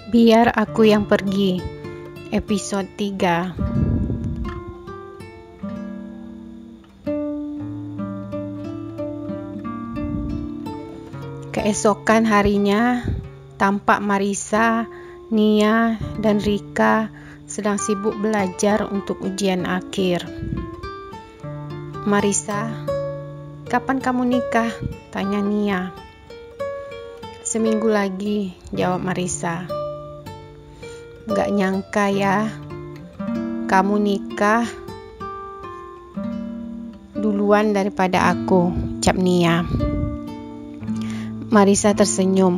Biar Aku Yang Pergi, episode 3. Keesokan harinya, tampak Marissa, Nia, dan Rika sedang sibuk belajar untuk ujian akhir. "Marissa, kapan kamu nikah?" tanya Nia. "Seminggu lagi," jawab Marissa. "Gak nyangka ya, kamu nikah duluan daripada aku," ucap Nia. Marissa tersenyum.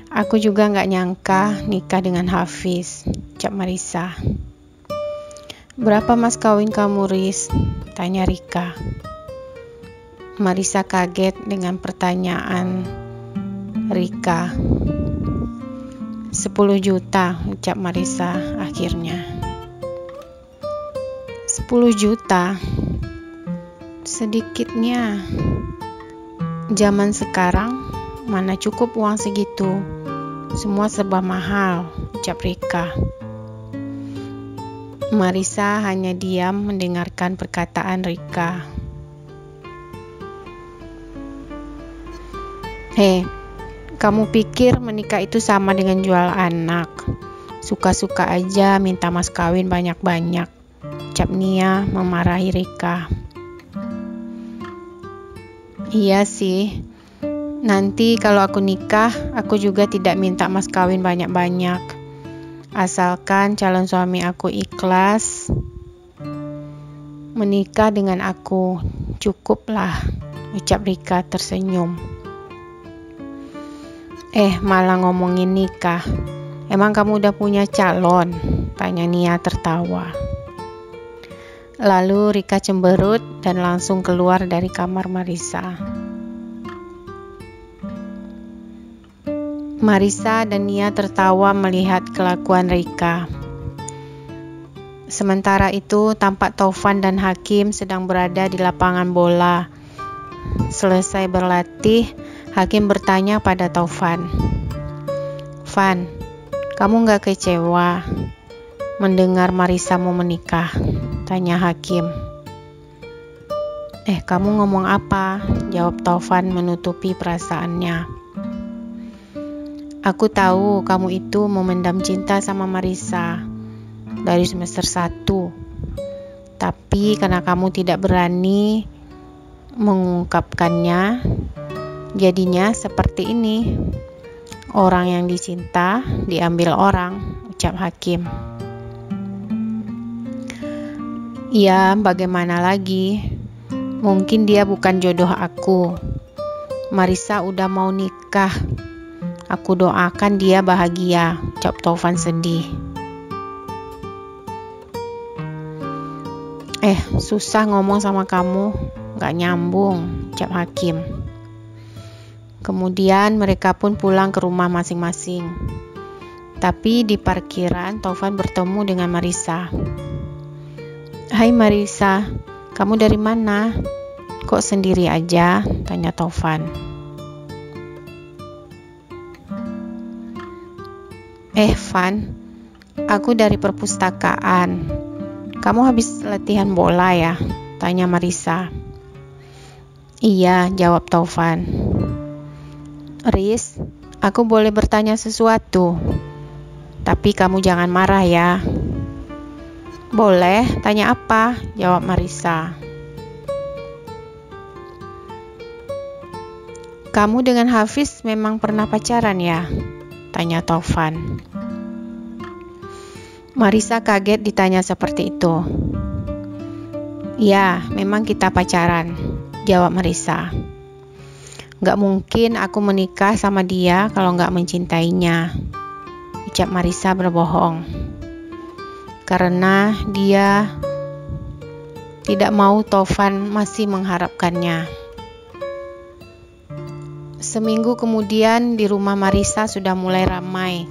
"Aku juga gak nyangka nikah dengan Hafiz," ucap Marissa. "Berapa mas kawin kamu, Riz?" tanya Rika. Marissa kaget dengan pertanyaan Rika. 10 juta, ucap Marissa akhirnya. 10 juta? Sedikitnya. Zaman sekarang mana cukup uang segitu? Semua serba mahal, ucap Rika. Marissa hanya diam mendengarkan perkataan Rika. "Hei, kamu pikir menikah itu sama dengan jual anak? Suka-suka aja minta mas kawin banyak-banyak," ucap Nia memarahi Rika. "Iya sih, nanti kalau aku nikah, aku juga tidak minta mas kawin banyak-banyak. Asalkan calon suami aku ikhlas menikah dengan aku, cukuplah," ucap Rika tersenyum. Malah ngomongin nikah. Emang kamu udah punya calon?" tanya Nia tertawa. Lalu Rika cemberut dan langsung keluar dari kamar Marissa. Marissa dan Nia tertawa melihat kelakuan Rika. Sementara itu, tampak Taufan dan Hakim sedang berada di lapangan bola. Selesai berlatih, Hakim bertanya pada Taufan, "Fan, kamu gak kecewa mendengar Marissa mau menikah?" tanya Hakim. Kamu ngomong apa?" jawab Taufan menutupi perasaannya. "Aku tahu kamu itu memendam cinta sama Marissa dari semester 1. Tapi karena kamu tidak berani mengungkapkannya, jadinya seperti ini. Orang yang dicinta diambil orang," ucap Hakim. "Ya, bagaimana lagi? Mungkin dia bukan jodoh aku. Marissa udah mau nikah. Aku doakan dia bahagia," ucap Taufan sedih. Susah ngomong sama kamu, gak nyambung," ucap Hakim. Kemudian mereka pun pulang ke rumah masing-masing. Tapi di parkiran, Taufan bertemu dengan Marissa. "Hai Marissa, kamu dari mana? Kok sendiri aja?" tanya Taufan. Van, aku dari perpustakaan. Kamu habis latihan bola ya?" tanya Marissa. "Iya," jawab Taufan. "Riz, aku boleh bertanya sesuatu? Tapi kamu jangan marah ya." "Boleh, tanya apa?" jawab Marissa. "Kamu dengan Hafiz memang pernah pacaran ya?" tanya Taufan. Marissa kaget ditanya seperti itu. "Ya, memang kita pacaran," jawab Marissa. "Gak mungkin aku menikah sama dia kalau gak mencintainya," ucap Marissa berbohong. Karena dia tidak mau Taufan masih mengharapkannya. Seminggu kemudian di rumah Marissa sudah mulai ramai.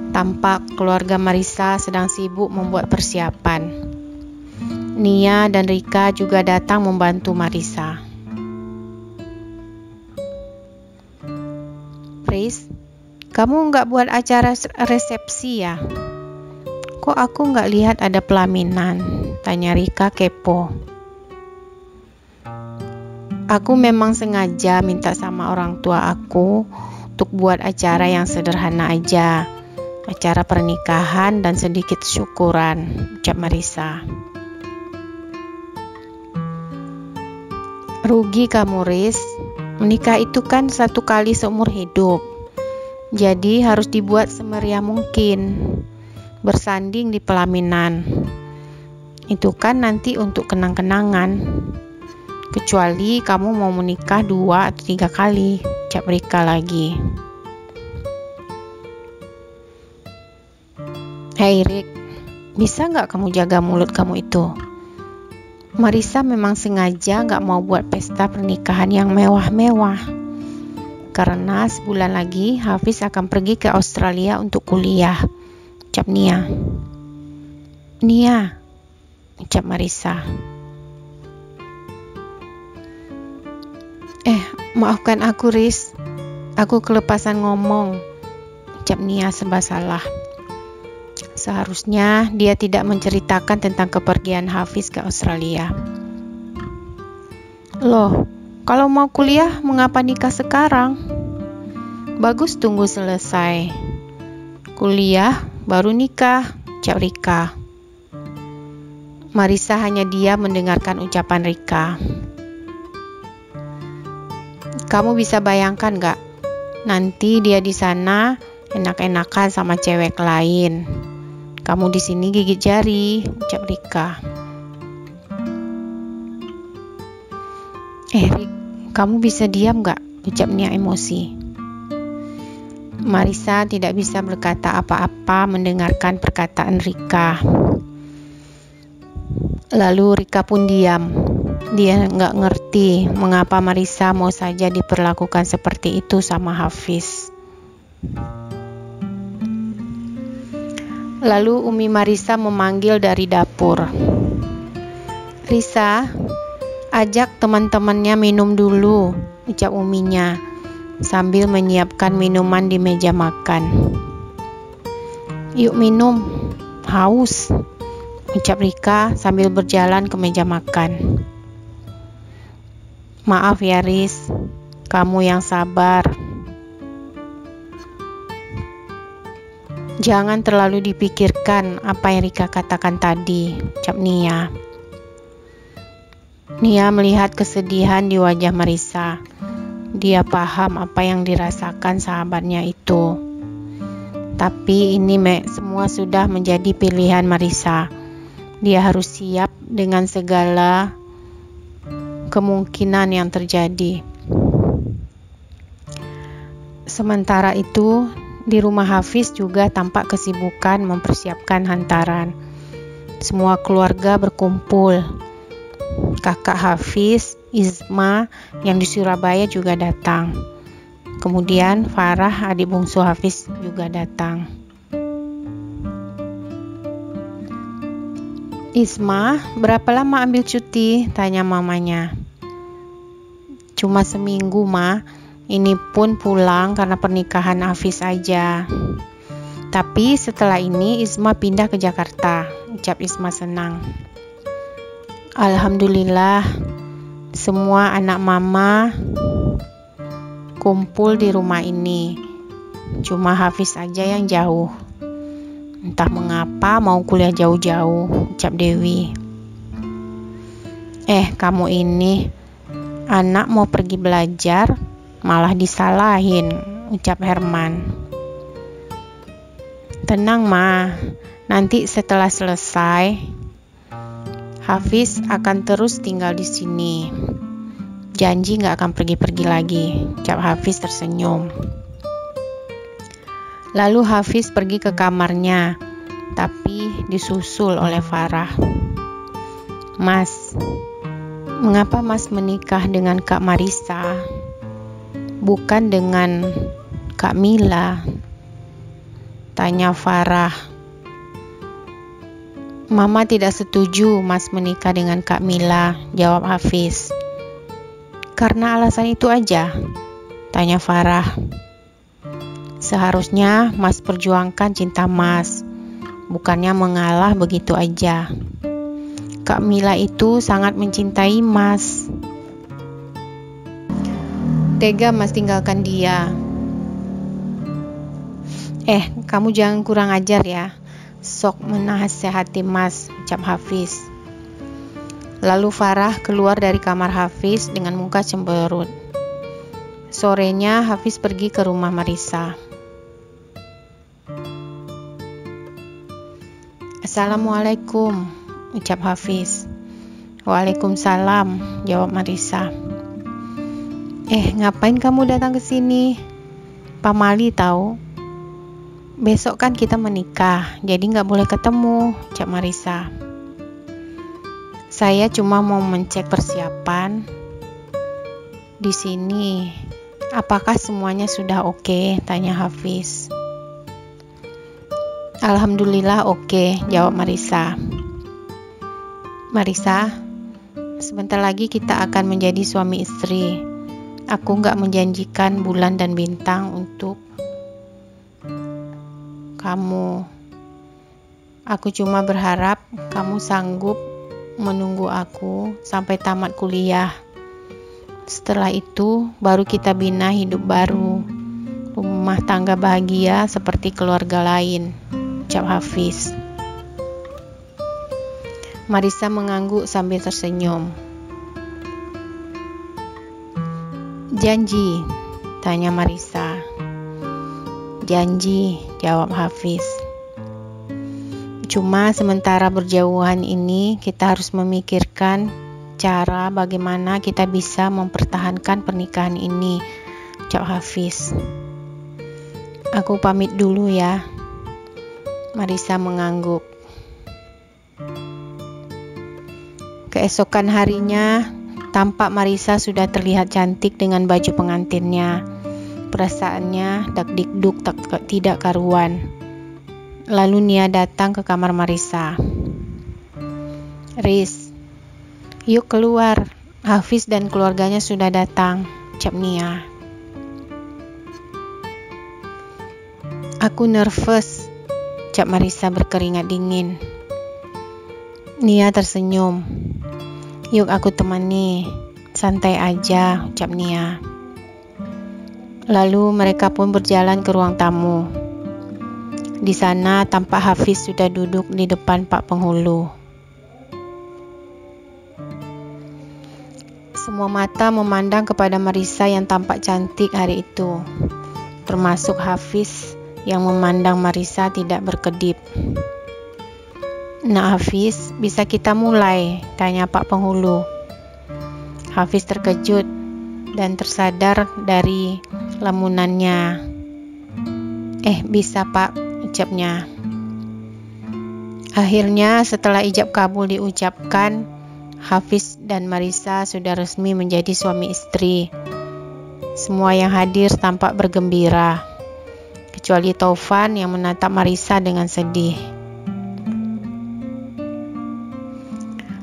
Tampak keluarga Marissa sedang sibuk membuat persiapan. Nia dan Rika juga datang membantu Marissa. "Riz, Kamu nggak buat acara resepsi ya? Kok aku nggak lihat ada pelaminan? Tanya Rika kepo. Aku memang sengaja minta sama orang tua aku untuk buat acara yang sederhana aja. Acara pernikahan dan sedikit syukuran, ucap Marissa. Rugi kamu, Riz. Menikah itu kan 1 kali seumur hidup. Jadi harus dibuat semeriah mungkin. Bersanding di pelaminan. Itu kan nanti untuk kenang-kenangan. Kecuali kamu mau menikah 2 atau 3 kali, ucap Rika lagi. Hei Rik, bisa nggak kamu jaga mulut kamu itu? Marissa memang sengaja nggak mau buat pesta pernikahan yang mewah-mewah. Karena sebulan lagi Hafiz akan pergi ke Australia untuk kuliah, ucap Nia. Nia, ucap Marissa. Maafkan aku Riz, aku kelepasan ngomong, ucap Nia serba salah. Seharusnya dia tidak menceritakan tentang kepergian Hafiz ke Australia. Loh, kalau mau kuliah mengapa nikah sekarang? Bagus tunggu selesai kuliah baru nikah, ucap Rika. Marissa hanya diam mendengarkan ucapan Rika. Kamu bisa bayangkan gak? Nanti dia di sana enak-enakan sama cewek lain. Kamu di sini gigit jari, ucap Rika. Rik, kamu bisa diam gak? Ucap Nia emosi. Marissa tidak bisa berkata apa-apa mendengarkan perkataan Rika. Lalu Rika pun diam. Dia nggak ngerti mengapa Marissa mau saja diperlakukan seperti itu sama Hafiz. Lalu Umi Marissa memanggil dari dapur. Risa, ajak teman-temannya minum dulu, ucap Uminya sambil menyiapkan minuman di meja makan. Yuk minum, haus, ucap Rika sambil berjalan ke meja makan. Maaf ya Riz, kamu yang sabar. Jangan terlalu dipikirkan apa yang Rika katakan tadi, ucap Nia. Nia melihat kesedihan di wajah Marissa. Dia paham apa yang dirasakan sahabatnya itu. Tapi ini semua sudah menjadi pilihan Marissa. Dia harus siap dengan segala kemungkinan yang terjadi. Sementara itu, di rumah Hafiz juga tampak kesibukan mempersiapkan hantaran. Semua keluarga berkumpul. Kakak Hafiz, Isma yang di Surabaya juga datang. Kemudian Farah, adik bungsu Hafiz, juga datang. Isma, berapa lama ambil cuti? Tanya mamanya. Cuma seminggu, Ma. Ini pun pulang karena pernikahan Hafiz aja. Tapi setelah ini Isma pindah ke Jakarta, ucap Isma senang. Alhamdulillah, semua anak mama kumpul di rumah ini. Cuma Hafiz aja yang jauh. Entah mengapa mau kuliah jauh-jauh, ucap Dewi. Kamu ini, anak mau pergi belajar malah disalahin, ucap Herman. Tenang Ma, nanti setelah selesai Hafiz akan terus tinggal di sini. Janji gak akan pergi-pergi lagi, ucap Hafiz tersenyum. Lalu Hafiz pergi ke kamarnya, tapi disusul oleh Farah. Mas, mengapa Mas menikah dengan Kak Marissa? Bukan dengan Kak Mila, tanya Farah. Mama tidak setuju Mas menikah dengan Kak Mila, jawab Hafiz. Karena alasan itu aja, tanya Farah. Seharusnya Mas perjuangkan cinta Mas, bukannya mengalah begitu aja. Kak Mila itu sangat mencintai Mas. Tega Mas tinggalkan dia. Kamu jangan kurang ajar ya. Sok menasehati Mas, ucap Hafiz. Lalu Farah keluar dari kamar Hafiz dengan muka cemberut. Sorenya Hafiz pergi ke rumah Marissa. Assalamualaikum, ucap Hafiz. Waalaikumsalam, jawab Marissa. Ngapain kamu datang ke sini? Pak Mali tahu. Besok kan kita menikah, jadi nggak boleh ketemu, ucap Marissa. Saya cuma mau mencek persiapan di sini. Apakah semuanya sudah oke? Tanya Hafiz. Alhamdulillah oke, jawab Marissa. Marissa, sebentar lagi kita akan menjadi suami istri. Aku nggak menjanjikan bulan dan bintang untuk kamu. Aku cuma berharap kamu sanggup menunggu aku sampai tamat kuliah. Setelah itu baru kita bina hidup baru, rumah tangga bahagia seperti keluarga lain, ucap Hafiz. Marissa mengangguk sambil tersenyum. Janji? Tanya Marissa. Janji, jawab Hafiz. Cuma sementara berjauhan ini kita harus memikirkan cara bagaimana kita bisa mempertahankan pernikahan ini, ucap Hafiz. Aku pamit dulu ya. Marissa mengangguk. Keesokan harinya, tampak Marissa sudah terlihat cantik dengan baju pengantinnya. Perasaannya dak-dikduk tidak karuan. Lalu Nia datang ke kamar Marissa. Riz, yuk keluar. Hafiz dan keluarganya sudah datang, ucap Nia. Aku nervous, ucap Marissa berkeringat dingin. Nia tersenyum. Yuk aku temani, santai aja, ucap Nia. Lalu mereka pun berjalan ke ruang tamu. Di sana tampak Hafiz sudah duduk di depan Pak Penghulu. Semua mata memandang kepada Marissa yang tampak cantik hari itu, termasuk Hafiz yang memandang Marissa tidak berkedip. Nah Hafiz, bisa kita mulai? Tanya Pak Penghulu. Hafiz terkejut dan tersadar dari lamunannya. Bisa Pak, ucapnya. Akhirnya setelah ijab kabul diucapkan, Hafiz dan Marissa sudah resmi menjadi suami istri. Semua yang hadir tampak bergembira, kecuali Taufan yang menatap Marissa dengan sedih.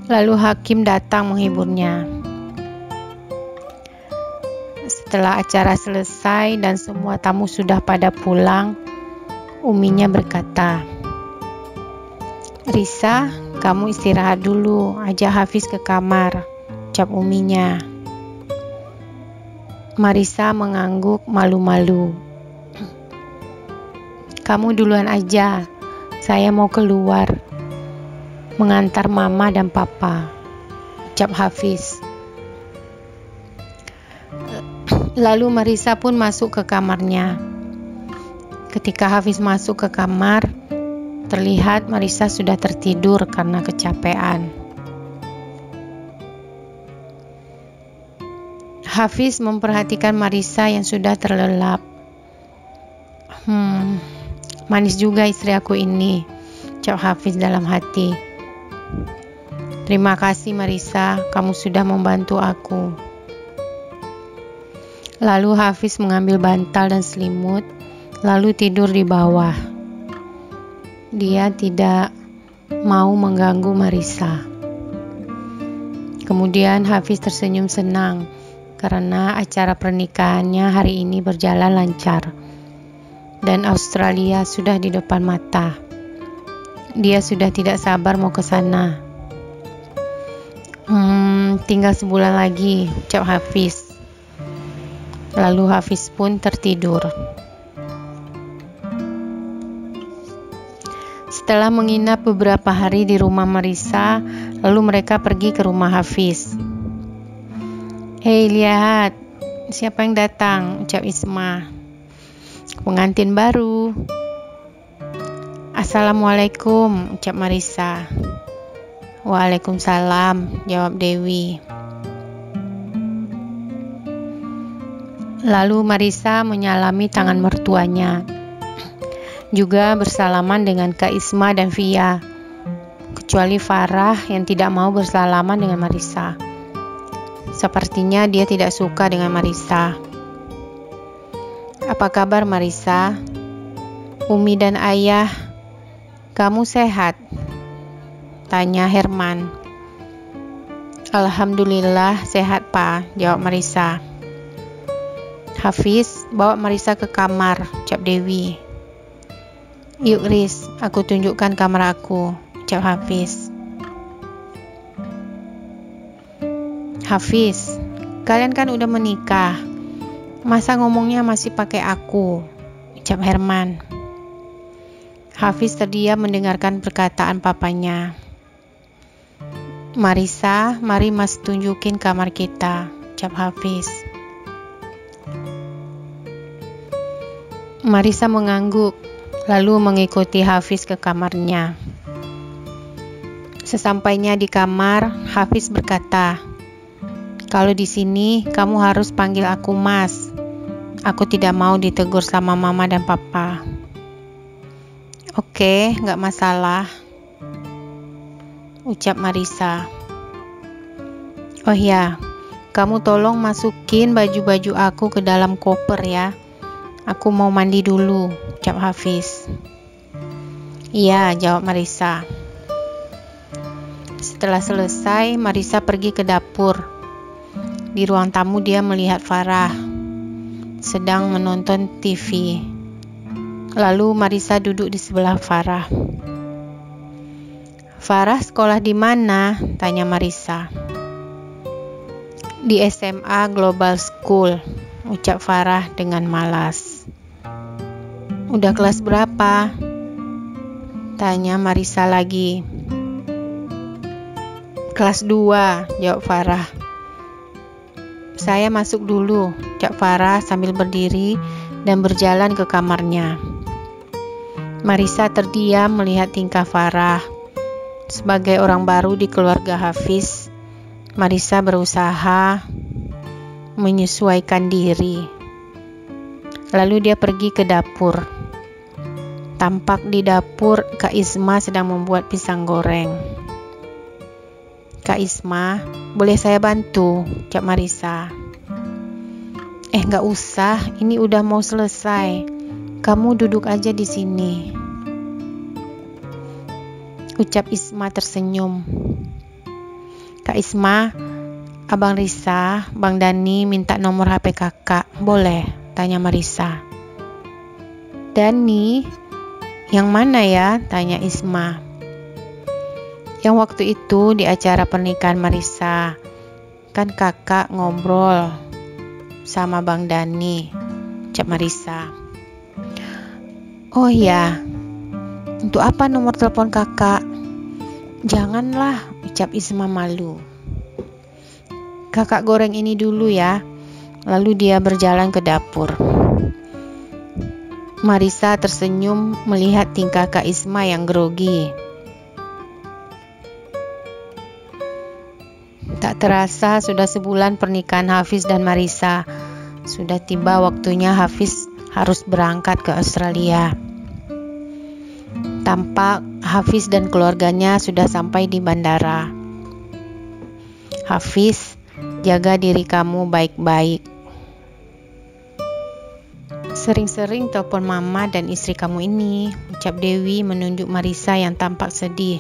Lalu Hakim datang menghiburnya. Setelah acara selesai dan semua tamu sudah pada pulang, uminya berkata, Risa, kamu istirahat dulu, ajak Hafiz ke kamar, ucap uminya. Marissa mengangguk malu-malu. Kamu duluan aja, saya mau keluar, mengantar mama dan papa, ucap Hafiz. Lalu Marissa pun masuk ke kamarnya. Ketika Hafiz masuk ke kamar, terlihat Marissa sudah tertidur karena kecapean. Hafiz memperhatikan Marissa yang sudah terlelap. Manis juga istri aku ini, ucap Hafiz dalam hati. Terima kasih Marissa, kamu sudah membantu aku. Lalu Hafiz mengambil bantal dan selimut, lalu tidur di bawah. Dia tidak mau mengganggu Marissa. Kemudian Hafiz tersenyum senang karena acara pernikahannya hari ini berjalan lancar. dan Australia sudah di depan mata. Dia sudah tidak sabar mau ke sana. Tinggal sebulan lagi, ucap Hafiz. Lalu Hafiz pun tertidur. Setelah menginap beberapa hari di rumah Marissa, lalu mereka pergi ke rumah Hafiz. "Hei, lihat, siapa yang datang?" ucap Isma. "Pengantin baru." "Assalamualaikum," ucap Marissa. "Waalaikumsalam," jawab Dewi. Lalu Marissa menyalami tangan mertuanya, juga bersalaman dengan Kak Isma dan Via, kecuali Farah yang tidak mau bersalaman dengan Marissa. Sepertinya dia tidak suka dengan Marissa. "Apa kabar Marissa? Umi dan ayah, kamu sehat?" tanya Herman. "Alhamdulillah sehat, Pak," jawab Marissa. "Hafiz, bawa Marissa ke kamar," ucap Dewi. "Yuk Riz, aku tunjukkan kamar aku," ucap Hafiz. "Hafiz, kalian kan udah menikah, masa ngomongnya masih pakai aku," ucap Herman. Hafiz terdiam mendengarkan perkataan papanya. "Marissa, mari Mas tunjukin kamar kita," ucap Hafiz. Marissa mengangguk, lalu mengikuti Hafiz ke kamarnya. Sesampainya di kamar, Hafiz berkata, "Kalau di sini, kamu harus panggil aku Mas. Aku tidak mau ditegur sama Mama dan Papa." "Oke, nggak masalah," ucap Marissa. "Oh ya, kamu tolong masukin baju-baju aku ke dalam koper ya. Aku mau mandi dulu," ucap Hafiz. "Iya," jawab Marissa. Setelah selesai, Marissa pergi ke dapur. Di ruang tamu dia melihat Farah sedang menonton TV. Lalu Marissa duduk di sebelah Farah. "Farah sekolah di mana?" tanya Marissa. "Di SMA Global School," ucap Farah dengan malas. "Udah kelas berapa?" tanya Marissa lagi. "Kelas 2, jawab Farah. "Saya masuk dulu," ucap Farah sambil berdiri dan berjalan ke kamarnya. Marissa terdiam melihat tingkah Farah. Sebagai orang baru di keluarga Hafiz, Marissa berusaha menyesuaikan diri. Lalu dia pergi ke dapur. Tampak di dapur Kak Isma sedang membuat pisang goreng. "Kak Isma, boleh saya bantu?" ucap Marissa. Nggak usah, ini udah mau selesai. Kamu duduk aja di sini," ucap Isma tersenyum. "Kak Isma, Abang Risa, Bang Dani minta nomor HP kakak, boleh?" tanya Marissa. "Dani? Yang mana ya?" tanya Isma. "Yang waktu itu di acara pernikahan Marissa. Kan kakak ngobrol sama Bang Dani," ucap Marissa. "Oh ya, untuk apa nomor telepon kakak?" "Janganlah," ucap Isma malu. "Kakak goreng ini dulu ya." Lalu dia berjalan ke dapur. Marissa tersenyum melihat tingkah Kak Isma yang grogi. Tak terasa sudah sebulan pernikahan Hafiz dan Marissa. Sudah tiba waktunya Hafiz harus berangkat ke Australia. Tampak Hafiz dan keluarganya sudah sampai di bandara. "Hafiz, jaga diri kamu baik-baik. Sering-sering telepon mama dan istri kamu ini," ucap Dewi menunjuk Marissa yang tampak sedih.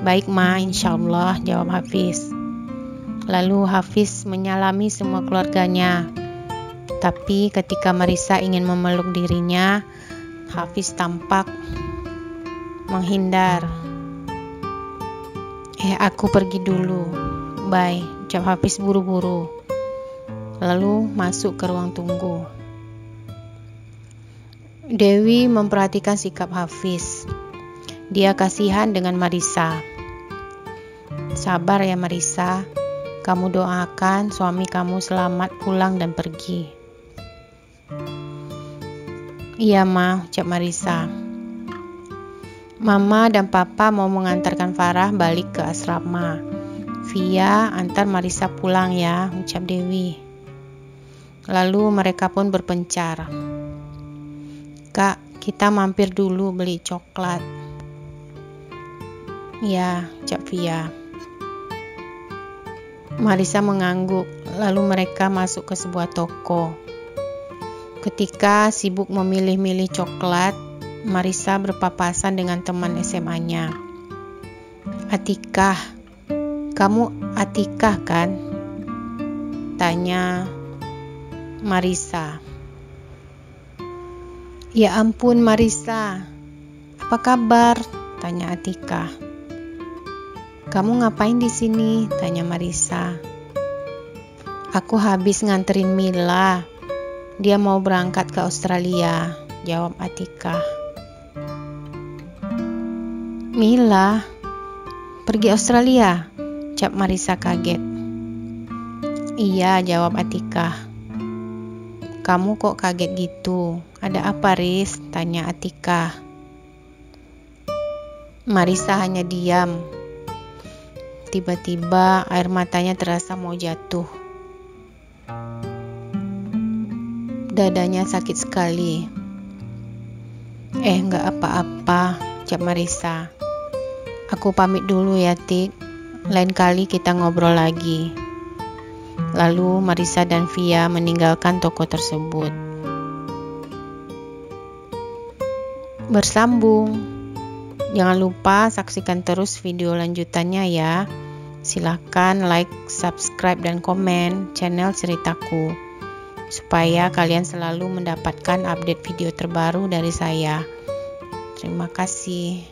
"Baik ma, insyaallah," jawab Hafiz. Lalu Hafiz menyalami semua keluarganya. Tapi ketika Marissa ingin memeluk dirinya, Hafiz tampak menghindar. Aku pergi dulu. Bye, ucap Hafiz buru-buru. Lalu masuk ke ruang tunggu. Dewi memperhatikan sikap Hafiz. Dia kasihan dengan Marissa. Sabar ya Marissa, kamu doakan suami kamu selamat pulang dan pergi. Iya ma, ucap Marissa. Mama dan papa mau mengantarkan Farah balik ke asrama. Via, antar Marissa pulang ya, ucap Dewi. Lalu mereka pun berpencar. Kak, kita mampir dulu beli coklat. Ya, ucap Via. Marissa mengangguk, lalu mereka masuk ke sebuah toko. Ketika sibuk memilih-milih coklat, Marissa berpapasan dengan teman SMA-nya. Atikah, kamu Atikah kan? Tanya Marissa. Ya ampun Marissa, apa kabar? Tanya Atikah. Kamu ngapain di sini? Tanya Marissa. Aku habis nganterin Mila. Dia mau berangkat ke Australia, jawab Atikah. Mila? Pergi Australia? Ucap Marissa kaget. Iya, jawab Atikah. Kamu kok kaget gitu? Ada apa, Riz? Tanya Atikah. Marissa hanya diam. Tiba-tiba air matanya terasa mau jatuh. Dadanya sakit sekali. Enggak apa-apa, ucap Marissa. Aku pamit dulu ya, Tik. Lain kali kita ngobrol lagi. Lalu Marissa dan Via meninggalkan toko tersebut. Bersambung. Jangan lupa saksikan terus video lanjutannya ya. Silahkan like, subscribe, dan komen channel ceritaku supaya kalian selalu mendapatkan update video terbaru dari saya. Terima kasih.